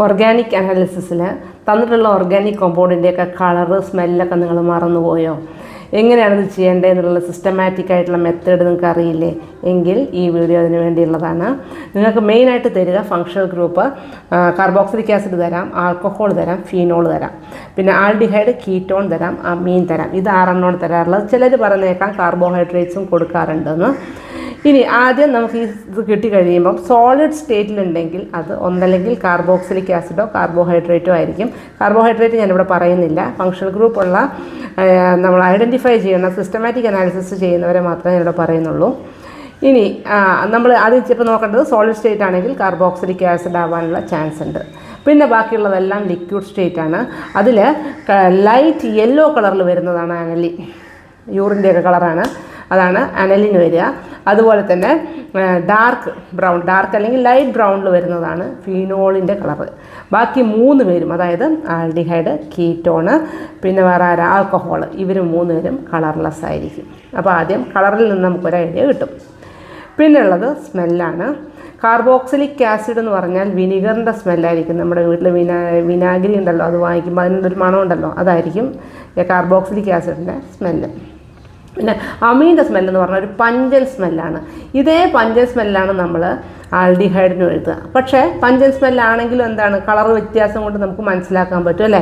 Organic അനാലിസിസിൽ തന്നിട്ടുള്ള organic കോമ്പൗണ്ടിൻ്റെയൊക്കെ colour സ്മെല്ലൊക്കെ നിങ്ങൾ മറന്നുപോയോ? എങ്ങനെയാണിത് ചെയ്യേണ്ടതെന്നുള്ള സിസ്റ്റമാറ്റിക് ആയിട്ടുള്ള മെത്തേഡ് നിങ്ങൾക്ക് അറിയില്ലേ എങ്കിൽ ഈ വീഡിയോ അതിന് വേണ്ടിയുള്ളതാണ്. നിങ്ങൾക്ക് മെയിനായിട്ട് തരിക ഫങ്ഷണൽ ഗ്രൂപ്പ് കാർബോക്സിലിക് ആസിഡ് തരാം, ആൽക്കഹോൾ തരാം, ഫീനോൾ തരാം, പിന്നെ ആൽഡിഹൈഡ്, കീറ്റോൺ തരാം, അമീൻ തരാം. ഇത് 6 തരാറുള്ളത്. ചിലർ പറഞ്ഞേക്കാം കാർബോഹൈഡ്രേറ്റ്സും കൊടുക്കാറുണ്ടെന്ന്. ഇനി ആദ്യം നമുക്ക് ഇത് കിട്ടിക്കഴിയുമ്പം സോളിഡ് സ്റ്റേറ്റിലുണ്ടെങ്കിൽ അത് ഒന്നല്ലെങ്കിൽ കാർബോക്സിലിക് ആസിഡോ കാർബോഹൈഡ്രേറ്റോ ആയിരിക്കും. കാർബോഹൈഡ്രേറ്റ് ഞാനിവിടെ പറയുന്നില്ല. ഫങ്ഷണൽ ഗ്രൂപ്പുള്ള നമ്മൾ ഐഡൻറ്റിഫൈ ചെയ്യുന്ന സിസ്റ്റമാറ്റിക് അനാലിസിസ് ചെയ്യുന്നവരെ മാത്രമേ ഇവിടെ പറയുന്നുള്ളൂ. ഇനി നമ്മൾ ആദ്യം ഇപ്പോൾ നോക്കേണ്ടത് സോളിഡ് സ്റ്റേറ്റ് ആണെങ്കിൽ കാർബോക്സിലിക് ആസിഡ് ആവാനുള്ള ചാൻസ് ഉണ്ട്. പിന്നെ ബാക്കിയുള്ളതെല്ലാം ലിക്വിഡ് സ്റ്റേറ്റ് ആണ്. അതിൽ ലൈറ്റ് യെല്ലോ കളറിൽ വരുന്നതാണ് അനലിൻ, യൂറിൻ്റെയൊക്കെ കളറാണ്, അതാണ് അനലിന് വരിക. അതുപോലെ തന്നെ ഡാർക്ക് ബ്രൗൺ, ഡാർക്ക് അല്ലെങ്കിൽ ലൈറ്റ് ബ്രൗണിൽ വരുന്നതാണ് ഫീനോളിൻ്റെ കളറ്. ബാക്കി 3 പേരും, അതായത് ആൽഡിഹൈഡ്, കീറ്റോണ്, പിന്നെ വേറെ ആൽക്കഹോൾ, ഇവർ 3 പേരും കളർലെസ് ആയിരിക്കും. അപ്പോൾ ആദ്യം കളറിൽ നിന്ന് നമുക്കൊരു ഐഡിയ കിട്ടും. പിന്നെ ഉള്ളത് സ്മെല്ലാണ്. കാർബോക്സിലിക് ആസിഡ് എന്ന് പറഞ്ഞാൽ വിനീഗറിൻ്റെ സ്മെല്ലായിരിക്കും. നമ്മുടെ വീട്ടിൽ വിനാഗിരി ഉണ്ടല്ലോ, അത് വാങ്ങിക്കുമ്പോൾ അതിനൊരു മണം ഉണ്ടല്ലോ, അതായിരിക്കും കാർബോക്സിലിക് ആസിഡിൻ്റെ സ്മെല്ല്. പിന്നെ അമീൻ്റെ സ്മെല്ലെന്ന് പറഞ്ഞാൽ ഒരു പഞ്ചൻ സ്മെല്ലാണ്. ഇതേ പഞ്ചൻ സ്മെല്ലാണ് നമ്മൾ ആൽഡിഹൈഡിന് എഴുതുക. പക്ഷേ പഞ്ചൻ സ്മെല്ലാണെങ്കിലും എന്താണ്, കളർ വ്യത്യാസം കൊണ്ട് നമുക്ക് മനസ്സിലാക്കാൻ പറ്റും അല്ലേ.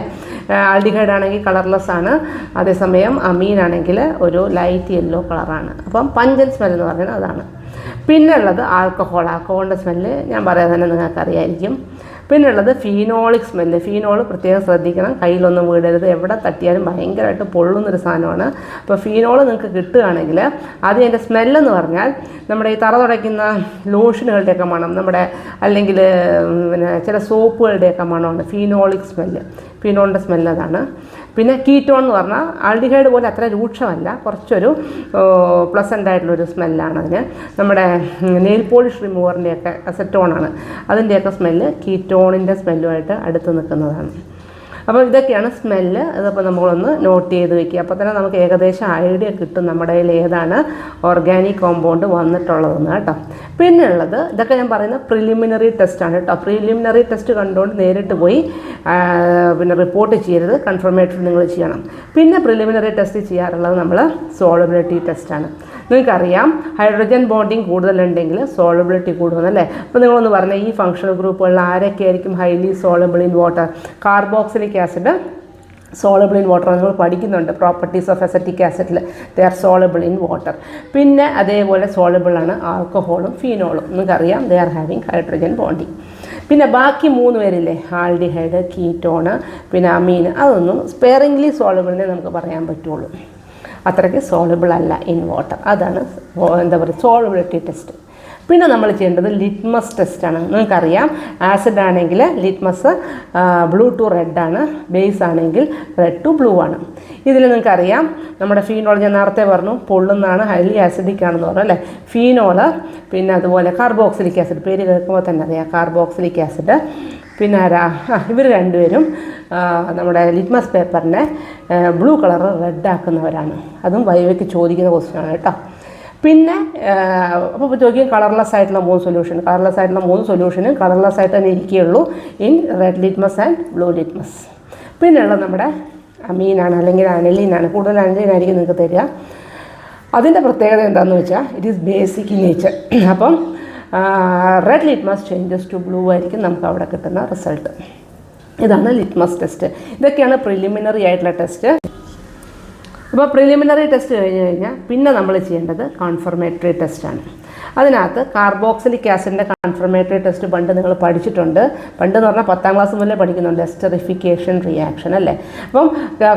ആൽഡിഹൈഡ് ആണെങ്കിൽ കളർലെസ് ആണ്, അതേസമയം അമീൻ ആണെങ്കിൽ ഒരു ലൈറ്റ് യെല്ലോ കളറാണ്. അപ്പം പഞ്ചൻ സ്മെല്ലെന്ന് പറയുന്നത് അതാണ്. പിന്നെ ഉള്ളത് ആൽക്കഹോൾ. ആൽക്കഹോളിൻ്റെ സ്മെല്ല് ഞാൻ പറയാതെ തന്നെ നിങ്ങൾക്കറിയായിരിക്കും. പിന്നെ ഉള്ളത് ഫീനോളിക് സ്മെല്ല്. ഫീനോൾ പ്രത്യേകം ശ്രദ്ധിക്കണം, കയ്യിലൊന്നും വീടരുത്, എവിടെ തട്ടിയാലും ഭയങ്കരമായിട്ട് പൊള്ളുന്നൊരു സാധനമാണ്. അപ്പോൾ ഫീനോൾ നിങ്ങൾക്ക് കിട്ടുകയാണെങ്കിൽ ആദ്യം അതിൻ്റെ സ്മെല്ലെന്ന് പറഞ്ഞാൽ നമ്മുടെ ഈ തറ തുടയ്ക്കുന്ന ലോഷനുകളുടെയൊക്കെ മണം, നമ്മുടെ അല്ലെങ്കിൽ പിന്നെ ചില സോപ്പുകളുടെയൊക്കെ മണമാണ് ഫീനോളിക് സ്മെല്ല്. ഫീനോളിൻ്റെ സ്മെല്ല് അതാണ്. പിന്നെ കീറ്റോൺ എന്ന് പറഞ്ഞാൽ ആൽഡിഹൈഡ് പോലെ അത്ര രൂക്ഷമല്ല, കുറച്ചൊരു പ്ലസൻ്റ് ആയിട്ടുള്ളൊരു സ്മെല്ലാണ് അതിന്. നമ്മുടെ നെയിൽ പോളിഷ് റിമൂവറിൻ്റെയൊക്കെ അസറ്റോണാണ്, അതിൻ്റെയൊക്കെ സ്മെല്ല് കീറ്റോണിൻ്റെ സ്മെല്ലുമായിട്ട് അടുത്ത് നിൽക്കുന്നതാണ്. അപ്പോൾ ഇതൊക്കെയാണ് സ്മെല്ല്. അതപ്പോൾ നമ്മളൊന്ന് നോട്ട് ചെയ്ത് വയ്ക്കുക. അപ്പോൾ തന്നെ നമുക്ക് ഏകദേശം ഐഡിയ കിട്ടും നമ്മുടെ കയ്യിൽ ഏതാണ് ഓർഗാനിക് കോമ്പൗണ്ട് വന്നിട്ടുള്ളതെന്ന് കേട്ടോ. പിന്നെ ഉള്ളത് ഇതൊക്കെ ഞാൻ പറയുന്ന പ്രിലിമിനറി ടെസ്റ്റാണ് കേട്ടോ. പ്രിലിമിനറി ടെസ്റ്റ് കണ്ടുകൊണ്ട് നേരിട്ട് പോയി പിന്നെ റിപ്പോർട്ട് ചെയ്യരുത്, കൺഫർമേറ്ററി നിങ്ങൾ ചെയ്യണം. പിന്നെ പ്രിലിമിനറി ടെസ്റ്റ് ചെയ്യാറുള്ളത് നമ്മൾ സോളബിലിറ്റി ടെസ്റ്റാണ്. നിങ്ങൾക്കറിയാം ഹൈഡ്രജൻ ബോണ്ടിങ് കൂടുതലുണ്ടെങ്കിൽ സോളബിലിറ്റി കൂടുമെന്നല്ലേ. അപ്പോൾ നിങ്ങളൊന്ന് പറഞ്ഞാൽ ഈ ഫങ്ഷണൽ ഗ്രൂപ്പുകളിൽ ആരൊക്കെ ആയിരിക്കും highly soluble in water? Carboxylic acid soluble in water നിങ്ങൾ പഠിക്കുന്നുണ്ട്. പ്രോപ്പർട്ടീസ് ഓഫ് അസറ്റിക് ആസിഡിൽ they are soluble in water. പിന്നെ അതേപോലെ സോളബിളാണ് ആൽക്കഹോളും ഫീനോളും. നിങ്ങൾക്കറിയാം they are having hydrogen bonding. പിന്നെ ബാക്കി 3 പേരില്ലേ, ആൽഡിഹൈഡ്, കീറ്റോണ്, പിന്നെ അമീൻ, അതൊന്നും സ്പെയറിംഗ്ലി സോളബിളിനെ നമുക്ക് പറയാൻ പറ്റുള്ളൂ, അത്രയ്ക്ക് സോളബിൾ അല്ല ഇൻ വാട്ടർ. അതാണ് എന്താ പറയുക സോളബിലിറ്റി ടെസ്റ്റ്. പിന്നെ നമ്മൾ ചെയ്യേണ്ടത് ലിറ്റ്മസ് ടെസ്റ്റാണ്. നിങ്ങൾക്കറിയാം ആസിഡ് ആണെങ്കിൽ ലിറ്റ്മസ് ബ്ലൂ ടു റെഡ് ആണ്, ബേസ് ആണെങ്കിൽ റെഡ് ടു ബ്ലൂ ആണ്. ഇതിൽ നിങ്ങൾക്കറിയാം നമ്മുടെ ഫീനോൾ ഞാൻ നേരത്തെ പറഞ്ഞു പൊള്ളുന്നതാണ്, ഹൈലി ആസിഡിക് ആണെന്ന് പറഞ്ഞു അല്ലേ. ഫീനോള്, പിന്നെ അതുപോലെ കാർബോക്സിലിക് ആസിഡ്, പേര് കേൾക്കുമ്പോൾ തന്നെ അറിയാം കാർബോക്സിലിക് ആസിഡ്. പിന്നെ ഇവർ 2 പേരും നമ്മുടെ ലിറ്റ്മസ് പേപ്പറിനെ ബ്ലൂ കളറ് റെഡ് ആക്കുന്നവരാണ്. അതും വൈവയ്ക്ക് ചോദിക്കുന്ന ക്വസ്റ്റ്യനാണ് കേട്ടോ. പിന്നെ അപ്പോൾ ചോദിക്കും കളർലെസ് ആയിട്ടുള്ള 3 സൊല്യൂഷൻ. കളർലെസ് ആയിട്ടുള്ള 3 സൊല്യൂഷനും കളർലെസ് ആയിട്ട് തന്നെ ഇരിക്കുകയുള്ളൂ in red litmus and blue litmus. പിന്നെയുള്ളത് നമ്മുടെ അമീനാണ് അല്ലെങ്കിൽ അനലീനാണ്. കൂടുതൽ അനലീനായിരിക്കും നിങ്ങൾക്ക് തരിക. അതിൻ്റെ പ്രത്യേകത എന്താണെന്ന് വെച്ചാൽ it is basic in nature. അപ്പം red litmus changes to blue ആയിരിക്കും നമുക്ക് അവിടെ കിട്ടുന്ന റിസൾട്ട്. ഇതാണ് ലിറ്റ്മസ് ടെസ്റ്റ്. ഇതൊക്കെയാണ് പ്രിലിമിനറി ആയിട്ടുള്ള ടെസ്റ്റ്. അപ്പോൾ പ്രിലിമിനറി ടെസ്റ്റ് കഴിഞ്ഞ് പിന്നെ നമ്മൾ ചെയ്യേണ്ടത് കൺഫർമേറ്ററി ടെസ്റ്റാണ്. അതിനകത്ത് കാർബോക്സിലിക് ആസിഡിൻ്റെ കൺഫർമേറ്ററി ടെസ്റ്റ് പണ്ട് നിങ്ങൾ പഠിച്ചിട്ടുണ്ട്. പണ്ടെന്ന് പറഞ്ഞാൽ 10ാം ക്ലാസ് മുതലേ പഠിക്കുന്നുണ്ട്, എസ്റ്ററിഫിക്കേഷൻ റിയാക്ഷൻ അല്ലേ. അപ്പം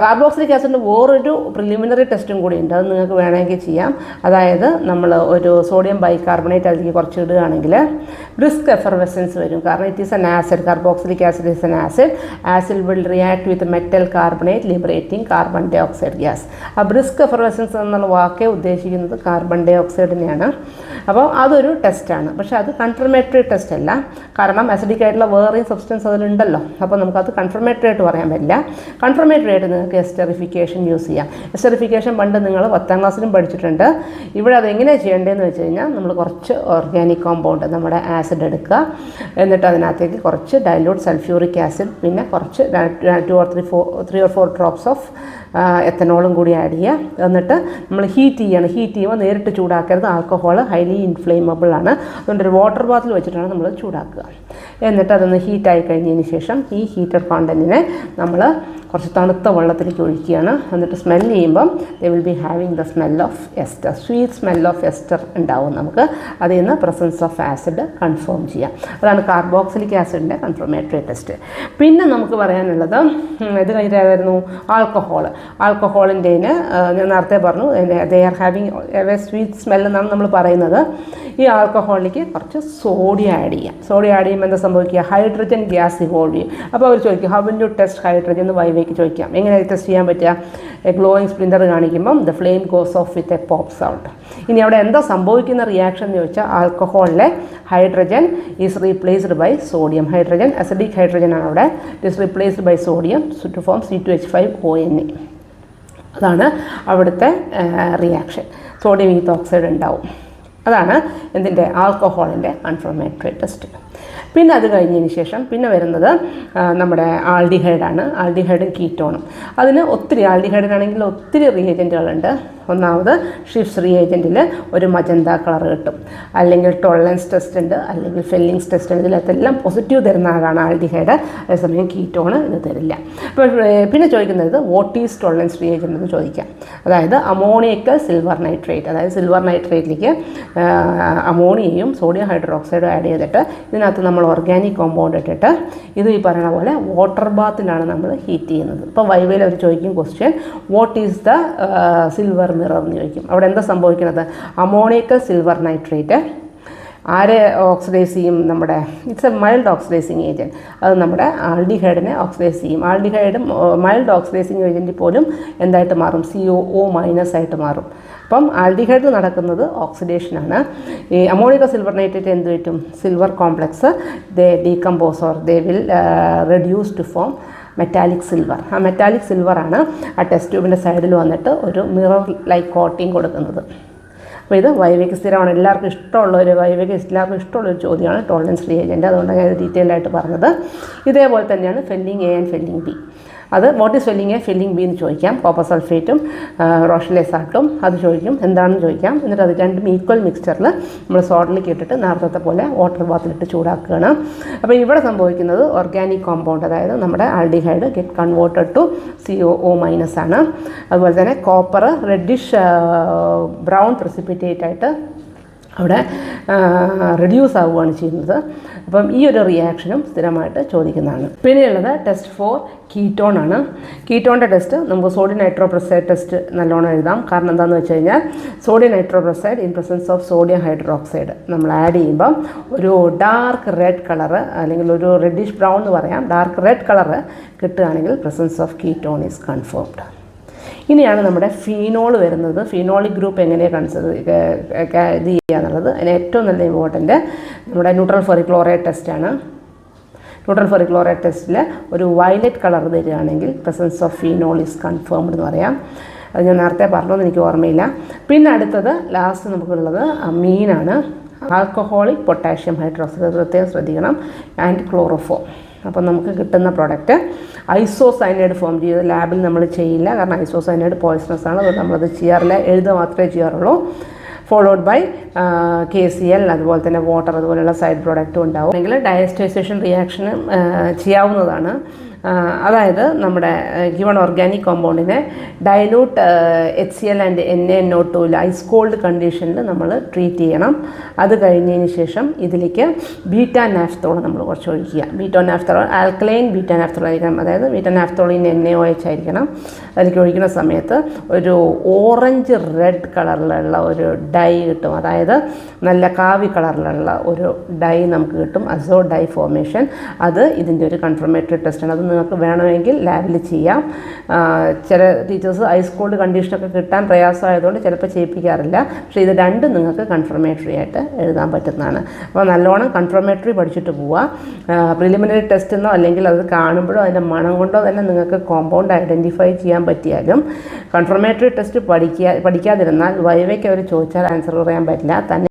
കാർബോക്സിലിക് ആസിഡിൻ്റെ വേറൊരു പ്രിലിമിനറി ടെസ്റ്റും കൂടി ഉണ്ട്, അത് നിങ്ങൾക്ക് വേണമെങ്കിൽ ചെയ്യാം. അതായത് നമ്മൾ ഒരു സോഡിയം ബൈകാർബണേറ്റ് അതിലേക്ക് കുറച്ച് ഇടുകയാണെങ്കിൽ ബ്രിസ്ക് എഫർവെസൻസ് വരും. കാരണം it is an acid, carboxylic acid is an acid. Acid will react with metal carbonate liberating carbon dioxide gas. ആ ബ്രിസ്ക് എഫർവെസൻസ് എന്നുള്ള വാക്കേ ഉദ്ദേശിക്കുന്നത് കാർബൺ ഡൈ ഓക്സൈഡിനെയാണ്. അപ്പോൾ അതൊരു ടെസ്റ്റാണ്. പക്ഷേ അത് കൺഫർമേറ്ററി ടെസ്റ്റ് അല്ല, കാരണം അസിഡിക് ആയിട്ടുള്ള വേറെയും സബ്സ്റ്റൻസ് അതിലുണ്ടല്ലോ. അപ്പോൾ നമുക്കത് കൺഫർമേറ്ററി ആയിട്ട് പറയാൻ പറ്റില്ല. കൺഫർമേറ്ററി ആയിട്ട് നിങ്ങൾക്ക് എസ്റ്ററിഫിക്കേഷൻ യൂസ് ചെയ്യാം. എസ്റ്ററിഫിക്കേഷൻ പണ്ട് നിങ്ങൾ 10ാം ക്ലാസ്സിലും പഠിച്ചിട്ടുണ്ട്. ഇവിടെ അതെങ്ങനെയാണ് ചെയ്യേണ്ടതെന്ന് വെച്ച് കഴിഞ്ഞാൽ നമ്മൾ കുറച്ച് ഓർഗാനിക് കോമ്പൗണ്ട് നമ്മുടെ ആസിഡ് എടുക്കുക, എന്നിട്ട് അതിനകത്തേക്ക് കുറച്ച് ഡൈലൂട്ട് സൾഫ്യൂറിക് ആസിഡ്, പിന്നെ കുറച്ച് 3 or 4 ഡ്രോപ്സ് ഓഫ് എത്തനോളും കൂടി ആഡ് ചെയ്യുക. എന്നിട്ട് നമ്മൾ ഹീറ്റ് ചെയ്യണം. ഹീറ്റ് ചെയ്യുമ്പോൾ നേരിട്ട് ചൂടാക്കരുത്. ആൽക്കഹോൾ ഹൈലി ഇൻഫ്ലേമബിൾ ആണ്. അതുകൊണ്ട് ഒരു വാട്ടർ ബാത്തിൽ വെച്ചിട്ടാണ് നമ്മൾ ചൂടാക്കുക. എന്നിട്ട് അതൊന്ന് ഹീറ്റായി കഴിഞ്ഞതിന് ശേഷം ഈ ഹീറ്റർ കോണ്ടൻറ്റിനെ നമ്മൾ കുറച്ച് തണുത്ത വെള്ളത്തിലേക്ക് ഒഴിക്കുകയാണ്. എന്നിട്ട് സ്മെല്ല് ചെയ്യുമ്പം they will be having the smell of ester, sweet smell of ester ഉണ്ടാവും. നമുക്ക് അതിൽ നിന്ന് പ്രസൻസ് ഓഫ് ആസിഡ് കൺഫേം ചെയ്യാം. അതാണ് കാർബോക്സിലിക് ആസിഡിൻ്റെ കൺഫർമേറ്ററി ടെസ്റ്റ്. പിന്നെ നമുക്ക് പറയാനുള്ളത് ഇത് കഴിഞ്ഞായിരുന്നു ആൽക്കഹോളിൻ്റെ ഞാൻ നേരത്തെ പറഞ്ഞു ദേ are having A sweet smell എന്നാണ് നമ്മൾ പറയുന്നത്. ഈ ആൽക്കഹോളിലേക്ക് കുറച്ച് സോഡിയം ആഡ് ചെയ്യാം. സോഡിയം ആഡ് ചെയ്യുമ്പോൾ എന്താ സംഭവിക്കുക? ഹൈഡ്രജൻ ഗ്യാസ് ഇവോൾവ് ചെയ്യും. അപ്പോൾ അവർ ചോദിക്കും how will you test hydrogen എന്ന് വൈവേക്ക് ചോദിക്കാം. എങ്ങനെ ടെസ്റ്റ് ചെയ്യാൻ പറ്റുക? ഗ്ലോയിങ് സ്പ്ലിൻഡർ കാണിക്കുമ്പം the flame goes off with a pops out. ഇനി അവിടെ എന്താ സംഭവിക്കുന്ന റിയാക്ഷൻ എന്ന് ചോദിച്ചാൽ ആൽക്കഹോളിലെ hydrogen is replaced by sodium. Hydrogen acidic hydrogen ആണ് അവിടെ. It is replaced by sodium to form C2H5ONa. അതാണ് അവിടുത്തെ റിയാക്ഷൻ. സോഡിയം ഈത്ത് ഓക്സൈഡ് ഉണ്ടാവും. അതാണ് എന്തിൻ്റെ? ആൽക്കഹോളിൻ്റെ കൺഫർമേറ്ററി ടെസ്റ്റ്. പിന്നെ അത് കഴിഞ്ഞതിന് ശേഷം പിന്നെ വരുന്നത് നമ്മുടെ ആൽഡിഹൈഡാണ്. ആൽഡിഹൈഡും കീറ്റോണും. അതിന് ഒത്തിരി ആൽഡിഹൈഡിനാണെങ്കിൽ ഒത്തിരി റിയേജൻറ്റുകളുണ്ട്. ഒന്നാമത് ഷിഫ്സ് റിയേജൻറ്റിൽ ഒരു മജന്ത കളർ കിട്ടും, അല്ലെങ്കിൽ ടോളറൻസ് ടെസ്റ്റ് ഉണ്ട്, അല്ലെങ്കിൽ ഫെല്ലിങ്സ് ടെസ്റ്റ് ഉണ്ട്. ഇതിലെല്ലാം പോസിറ്റീവ് തരുന്ന ആളാണ് ആൽഡിഹൈഡ്. അതേസമയം കീറ്റോണ് ഇത് തരില്ല. അപ്പോൾ പിന്നെ ചോദിക്കുന്നത് വാട്ട് ഈസ് ടോളറൻസ് റിയേജൻറ്റ് എന്ന് ചോദിക്കാം. അതായത് അമോണിയക്കൽ സിൽവർ നൈട്രേറ്റ്, അതായത് സിൽവർ നൈട്രേറ്റിലേക്ക് അമോണിയയും സോഡിയം ഹൈഡ്രോക്സൈഡും ആഡ് ചെയ്തിട്ട് ഇതിനകത്ത് നമ്മൾ ഓർഗാനിക് കോമ്പൗണ്ട് ഇട്ടിട്ട് ഇത് ഈ പറയുന്ന പോലെ വാട്ടർ ബാത്തിലാണ് നമ്മൾ ഹീറ്റ് ചെയ്യുന്നത്. ഇപ്പോൾ വൈവയിൽ അവർ ചോദിക്കും question what is the silver mirror എന്ന് ചോദിക്കും. അവിടെ എന്താ സംഭവിക്കുന്നത്? അമോണിയക്കൽ സിൽവർ നൈട്രേറ്റ് ആരെ ഓക്സിഡൈസ് ചെയ്യും? നമ്മുടെ it's A mild oxidising agent. അത് നമ്മുടെ ആൽഡിഹൈഡിനെ ഓക്സിഡൈസ് ചെയ്യും. ആൽഡിഹൈഡും മൈൽഡ് ഓക്സിഡൈസിങ് ഏജൻറ്റിൽ പോലും എന്തായിട്ട് മാറും? COO- ആയിട്ട് മാറും. അപ്പം ആൽഡിഹൈഡിൽ നടക്കുന്നത് ഓക്സിഡേഷനാണ്. ഈ അമോണിക സിൽവർ നൈട്രേറ്റ് എന്ത് പറ്റും? Silver complex they decompose or they will reduce to form metallic silver. ആ മെറ്റാലിക് സിൽവറാണ് ആ ടെസ്റ്റ് ട്യൂബിൻ്റെ സൈഡിൽ വന്നിട്ട് ഒരു മിറർ ലൈക്ക് കോട്ടിങ് കൊടുക്കുന്നത്. അപ്പോൾ ഇത് വൈവേക്ക് സ്ഥിരമാണ്. എല്ലാവർക്കും ഇഷ്ടമുള്ളൊരു ചോദ്യമാണ് ടോളറൻസ് റിയേജൻറ്റ്. അതുകൊണ്ടാണ് ഞാൻ ഡീറ്റെയിൽ ആയിട്ട് പറഞ്ഞത്. ഇതേപോലെ തന്നെയാണ് felling A and felling B. അത് what is felling A, felling B എന്ന് ചോദിക്കാം. കോപ്പർ സൾഫേറ്റും റോഷലേസാട്ടും അത് ചോദിക്കും, എന്താണെന്ന് ചോദിക്കാം. എന്നിട്ട് അത് രണ്ടും ഈക്വൽ മിക്സ്ചറിൽ നമ്മൾ സോഡിലേക്ക് ഇട്ടിട്ട് നേരത്തെ പോലെ വാട്ടർ ബാത്തിലിട്ട് ചൂടാക്കുകയാണ്. അപ്പോൾ ഇവിടെ സംഭവിക്കുന്നത് ഓർഗാനിക് കോമ്പൗണ്ട്, അതായത് നമ്മുടെ aldehyde get converted to COO- ആണ്. അതുപോലെ തന്നെ കോപ്പർ റെഡിഷ് ബ്രൗൺ പ്രസിപ്പിറ്റേറ്റ് ആയിട്ട് അവിടെ റെഡ്യൂസ് ആവുകയാണ് ചെയ്യുന്നത്. അപ്പം ഈ ഒരു റിയാക്ഷനും സ്ഥിരമായിട്ട് ചോദിക്കുന്നതാണ്. പിന്നെയുള്ളത് ടെസ്റ്റ് ഫോർ കീറ്റോൺ ആണ്. കീറ്റോണിൻ്റെ ടെസ്റ്റ് നമുക്ക് സോഡിയം നൈട്രോപ്രസൈഡ് ടെസ്റ്റ് നല്ലോണം എഴുതാം. കാരണം എന്താണെന്ന് വെച്ച് കഴിഞ്ഞാൽ sodium nitroprusside in presence of sodium hydroxide നമ്മൾ ആഡ് ചെയ്യുമ്പം ഒരു ഡാർക്ക് റെഡ് കളറ് അല്ലെങ്കിൽ ഒരു റെഡിഷ് ബ്രൗൺ എന്ന് പറയാം, ഡാർക്ക് റെഡ് കളറ് കിട്ടുകയാണെങ്കിൽ presence of ketone is confirmed. ഇനിയാണ് നമ്മുടെ ഫീനോൾ വരുന്നത്. ഫീനോളിക് ഗ്രൂപ്പ് എങ്ങനെയാണ് ഇത് ചെയ്യുക എന്നുള്ളത് അതിന് ഏറ്റവും നല്ല ഇമ്പോർട്ടൻ്റ് നമ്മുടെ ന്യൂട്രൽ ഫെറിക്ലോറൈഡ് ടെസ്റ്റാണ്. ന്യൂട്രൽ ഫെറിക്ലോറൈഡ് ടെസ്റ്റിൽ ഒരു വയലറ്റ് കളർ തരികയാണെങ്കിൽ presence of phenol is confirmed എന്ന് പറയാം. അത് ഞാൻ നേരത്തെ പറഞ്ഞതെന്ന് എനിക്ക് ഓർമ്മയില്ല. പിന്നെ അടുത്തത് ലാസ്റ്റ് നമുക്കുള്ളത് മീനാണ്. ആൽക്കഹോളിക് പൊട്ടാഷ്യം ഹൈഡ്രോക്സൈഡ്, പ്രത്യേകം ശ്രദ്ധിക്കണം, ആൻഡ് ക്ലോറോഫോം. അപ്പം നമുക്ക് കിട്ടുന്ന പ്രോഡക്റ്റ് ഐസോസൈനൈഡ് ഫോം ചെയ്ത് ലാബിൽ നമ്മൾ ചെയ്യില്ല, കാരണം ഐസോസൈനൈഡ് പോയ്സണസ് ആണ്. അതുകൊണ്ട് നമ്മളത് ചെയ്യാറില്ല, എഴുതുക മാത്രമേ ചെയ്യാറുള്ളൂ. ഫോളോഡ് ബൈ KCl, അതുപോലെ തന്നെ വാട്ടർ, അതുപോലെയുള്ള സൈഡ് പ്രോഡക്റ്റും ഉണ്ടാവും. അല്ലെങ്കിൽ ഡയസ്റ്റൈസേഷൻ റിയാക്ഷന് ചെയ്യാവുന്നതാണ്. അതായത് നമ്മുടെ ഗിവൺ ഓർഗാനിക് കോമ്പൗണ്ടിനെ dilute HCl and NaNO2 ice cold കണ്ടീഷനിൽ നമ്മൾ ട്രീറ്റ് ചെയ്യണം. അത് കഴിഞ്ഞതിന് ശേഷം ഇതിലേക്ക് ബീറ്റാ നാഫ്തോൾ നമ്മൾ കുറച്ച് ഒഴിക്കുക. ബീറ്റാ നാഫ്തോൾ ആൽക്കലൈൻ ബീറ്റാ നാഫ്തോൾ ആയിരിക്കണം, അതായത് ബീറ്റാ നാഫ്തോളിൻ NaOH ആയിരിക്കണം. അതിലേക്ക് ഒഴിക്കുന്ന സമയത്ത് ഒരു ഓറഞ്ച് റെഡ് കളറിലുള്ള ഒരു ഡൈ കിട്ടും, അതായത് നല്ല കാവി കളറിലുള്ള ഒരു ഡൈ നമുക്ക് കിട്ടും, അസോ ഡൈ ഫോർമേഷൻ. അത് ഇതിൻ്റെ ഒരു കൺഫർമേറ്ററി ടെസ്റ്റാണ്. അത് നിങ്ങൾക്ക് വേണമെങ്കിൽ ലാബിൽ ചെയ്യാം. ചില ടീച്ചേഴ്സ് ഐസ് കോൾഡ് കണ്ടീഷനൊക്കെ കിട്ടാൻ പ്രയാസമായതുകൊണ്ട് ചിലപ്പോൾ ചെയ്യിപ്പിക്കാറില്ല. പക്ഷേ ഇത് രണ്ടും നിങ്ങൾക്ക് കൺഫർമേറ്ററി ആയിട്ട് എഴുതാൻ പറ്റുന്നതാണ്. അപ്പോൾ നല്ലോണം കൺഫർമേറ്ററി പഠിച്ചിട്ട് പോവുക. പ്രിലിമിനറി ടെസ്റ്റ് എന്നോ അല്ലെങ്കിൽ അത് കാണുമ്പോഴോ അതിൻ്റെ മണം കൊണ്ടോ തന്നെ നിങ്ങൾക്ക് കോമ്പൗണ്ട് ഐഡൻറ്റിഫൈ ചെയ്യാൻ പറ്റിയാലും കൺഫർമേറ്ററി ടെസ്റ്റ് പഠിക്കാതിരുന്നാൽ വൈവയ്ക്ക് അവർ ചോദിച്ചാൽ ആൻസർ പറയാൻ പറ്റില്ല. തന്നെ